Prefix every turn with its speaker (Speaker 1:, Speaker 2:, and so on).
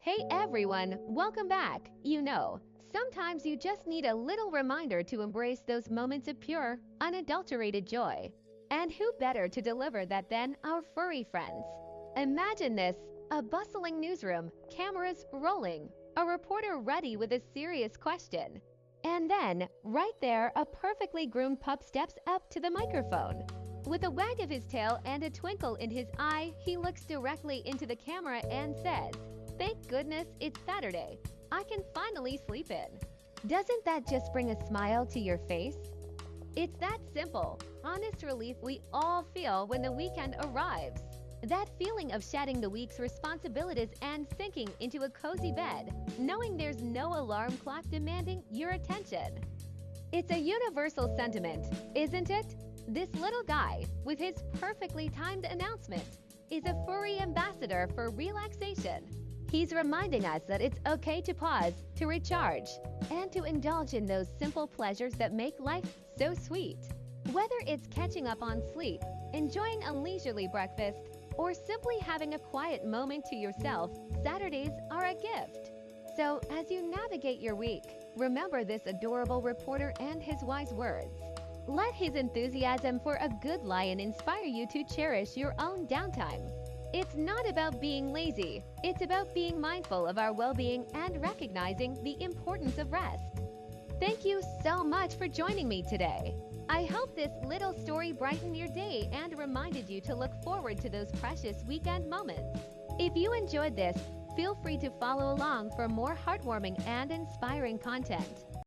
Speaker 1: Hey everyone, welcome back. Sometimes you just need a little reminder to embrace those moments of pure, unadulterated joy. And who better to deliver that than our furry friends? Imagine this, a bustling newsroom, cameras rolling, a reporter ready with a serious question. And then, right there, a perfectly groomed pup steps up to the microphone. With a wag of his tail and a twinkle in his eye, he looks directly into the camera and says, "Thank goodness it's Saturday. I can finally sleep in." Doesn't that just bring a smile to your face? It's that simple, honest relief we all feel when the weekend arrives. That feeling of shedding the week's responsibilities and sinking into a cozy bed, knowing there's no alarm clock demanding your attention. It's a universal sentiment, isn't it? This little guy, with his perfectly timed announcement, is a furry ambassador for relaxation. He's reminding us that it's okay to pause, to recharge, and to indulge in those simple pleasures that make life so sweet. Whether it's catching up on sleep, enjoying a leisurely breakfast, or simply having a quiet moment to yourself, Saturdays are a gift. So, as you navigate your week, remember this adorable reporter and his wise words. Let his enthusiasm for a good lion inspire you to cherish your own downtime. It's not about being lazy, it's about being mindful of our well-being and recognizing the importance of rest. Thank you so much for joining me today. I hope this little story brightened your day and reminded you to look forward to those precious weekend moments. If you enjoyed this, feel free to follow along for more heartwarming and inspiring content.